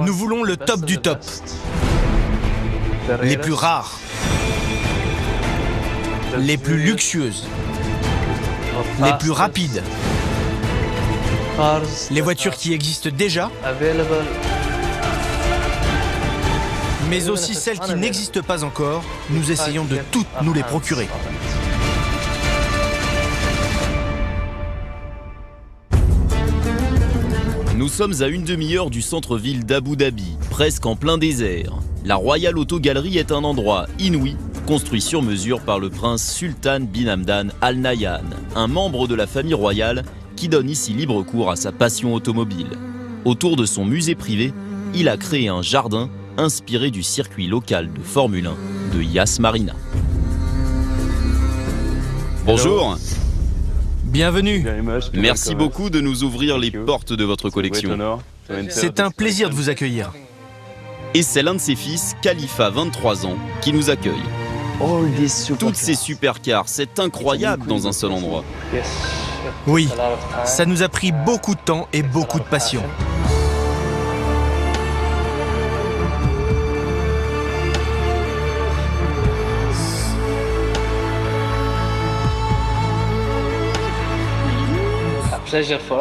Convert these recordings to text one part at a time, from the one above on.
Nous voulons le top du top. Les plus rares. Les plus luxueuses. Les plus rapides. Les voitures qui existent déjà, mais aussi celles qui n'existent pas encore. Nous essayons de toutes nous les procurer. Nous sommes à une demi-heure du centre-ville d'Abu Dhabi, presque en plein désert. La Royal Auto Gallery est un endroit inouï, construit sur mesure par le prince Sultan bin Hamdan Al Nahyan, un membre de la famille royale qui donne ici libre cours à sa passion automobile. Autour de son musée privé, il a créé un jardin inspiré du circuit local de Formule 1 de Yas Marina. Bonjour. Bienvenue. Merci beaucoup de nous ouvrir les portes de votre collection. C'est un plaisir de vous accueillir. Et c'est l'un de ses fils, Khalifa, 23 ans, qui nous accueille. Toutes ces supercars, c'est incroyable dans un seul endroit. Oui, ça nous a pris beaucoup de temps et beaucoup de passion.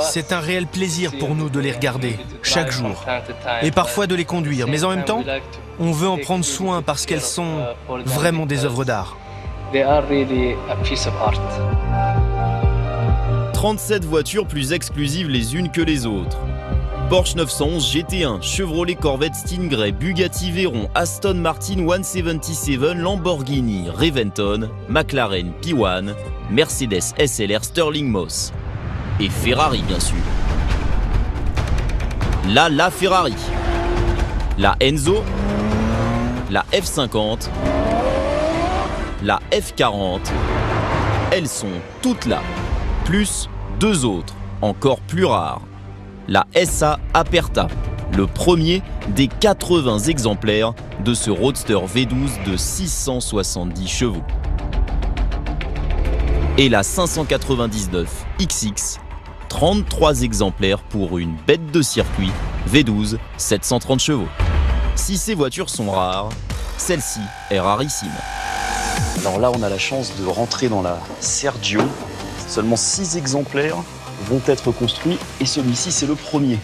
C'est un réel plaisir pour nous de les regarder, chaque jour, et parfois de les conduire. Mais en même temps, on veut en prendre soin parce qu'elles sont vraiment des œuvres d'art. 37 voitures plus exclusives les unes que les autres. Porsche 911 GT1, Chevrolet Corvette Stingray, Bugatti Veyron, Aston Martin 177, Lamborghini Reventon, McLaren P1, Mercedes SLR Sterling Moss. Et Ferrari, bien sûr. La Ferrari. La Enzo. La F50. La F40. Elles sont toutes là. Plus deux autres, encore plus rares. La SA Aperta, le premier des 80 exemplaires de ce Roadster V12 de 670 chevaux. Et la 599 XX, 33 exemplaires pour une bête de circuit V12 730 chevaux. Si ces voitures sont rares, celle-ci est rarissime. Alors là, on a la chance de rentrer dans la Sergio. Seulement 6 exemplaires vont être construits et celui-ci, c'est le premier.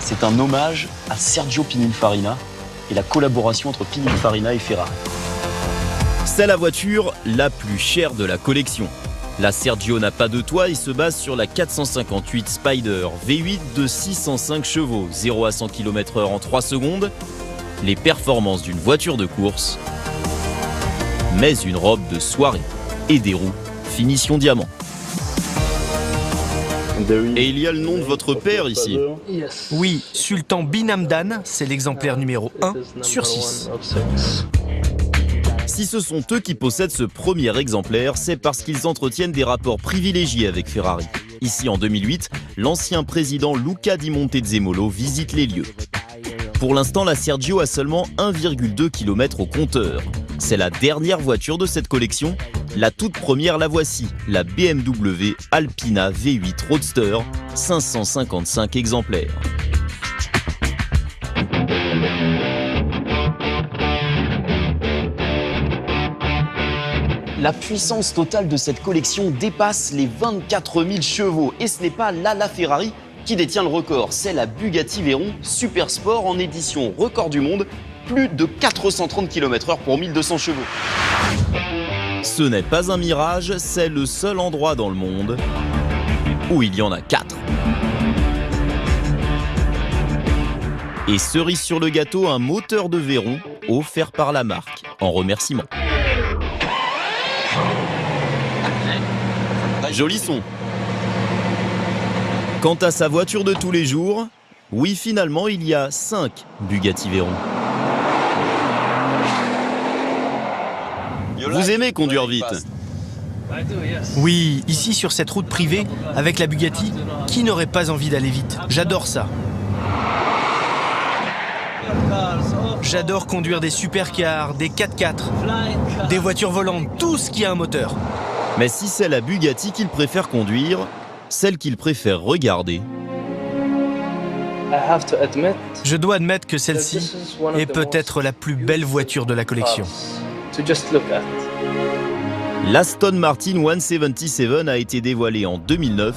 C'est un hommage à Sergio Pininfarina et la collaboration entre Pininfarina et Ferrari. C'est la voiture la plus chère de la collection. La Sergio n'a pas de toit et se base sur la 458 Spider V8 de 605 chevaux, 0 à 100 km/h en 3 secondes. Les performances d'une voiture de course, mais une robe de soirée et des roues finition diamant. Et il y a le nom de votre père ici. Oui, Sultan bin Hamdan, c'est l'exemplaire numéro 1 sur 6. Si ce sont eux qui possèdent ce premier exemplaire, c'est parce qu'ils entretiennent des rapports privilégiés avec Ferrari. Ici en 2008, l'ancien président Luca di Montezemolo visite les lieux. Pour l'instant, la Sergio a seulement 1,2 km au compteur. C'est la dernière voiture de cette collection. La toute première, la voici, la BMW Alpina V8 Roadster, 555 exemplaires. La puissance totale de cette collection dépasse les 24 000 chevaux. Et ce n'est pas la Ferrari qui détient le record. C'est la Bugatti Veyron Super Sport en édition record du monde. Plus de 430 km/h pour 1200 chevaux. Ce n'est pas un mirage, c'est le seul endroit dans le monde où il y en a 4. Et cerise sur le gâteau, un moteur de Veyron offert par la marque en remerciement. Joli son. Quant à sa voiture de tous les jours, oui, finalement, il y a 5 Bugatti Veyron. Vous aimez conduire vite? Oui, ici sur cette route privée, avec la Bugatti, qui n'aurait pas envie d'aller vite? J'adore ça. J'adore conduire des supercars, des 4x4, des voitures volantes, tout ce qui a un moteur. Mais si c'est la Bugatti qu'il préfère conduire, celle qu'il préfère regarder, Je dois admettre que celle-ci est peut-être la plus belle voiture de la collection. L'Aston Martin 177 a été dévoilée en 2009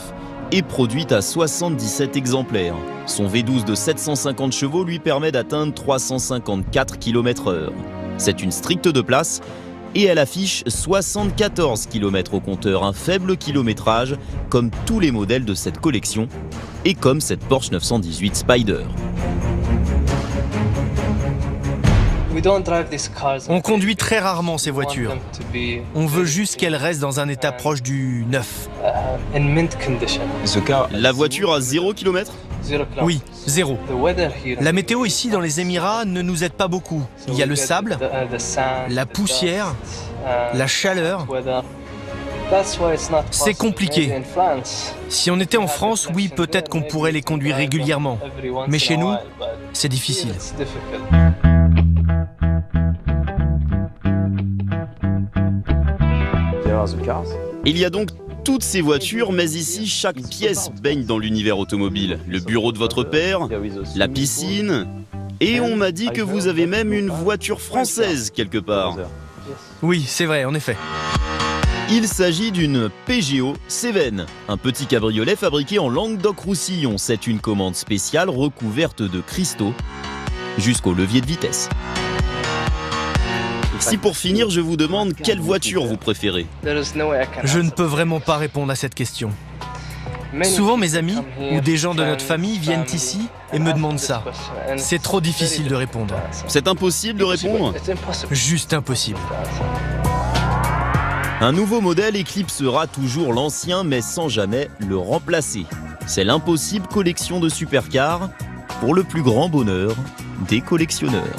et produite à 77 exemplaires. Son V12 de 750 chevaux lui permet d'atteindre 354 km/h. C'est une stricte de place et elle affiche 74 km au compteur, un faible kilométrage comme tous les modèles de cette collection et comme cette Porsche 918 Spyder. On conduit très rarement ces voitures. On veut juste qu'elles restent dans un état proche du neuf. La voiture a 0 km ? Oui, 0. La météo ici dans les Émirats ne nous aide pas beaucoup. Il y a le sable, la poussière, la chaleur. C'est compliqué. Si on était en France, oui, peut-être qu'on pourrait les conduire régulièrement. Mais chez nous, c'est difficile. Il y a donc toutes ces voitures, mais ici, chaque pièce baigne dans l'univers automobile. Le bureau de votre père, la piscine, et on m'a dit que vous avez même une voiture française quelque part. Oui, c'est vrai, en effet. Il s'agit d'une Peugeot Cévennes, un petit cabriolet fabriqué en Languedoc-Roussillon. C'est une commande spéciale recouverte de cristaux jusqu'au levier de vitesse. Si pour finir, je vous demande quelle voiture vous préférez. Je ne peux vraiment pas répondre à cette question. Souvent mes amis ou des gens de notre famille viennent ici et me demandent ça. C'est trop difficile de répondre. C'est impossible de répondre ? Juste impossible. Un nouveau modèle éclipsera toujours l'ancien, mais sans jamais le remplacer. C'est l'impossible collection de supercars pour le plus grand bonheur des collectionneurs.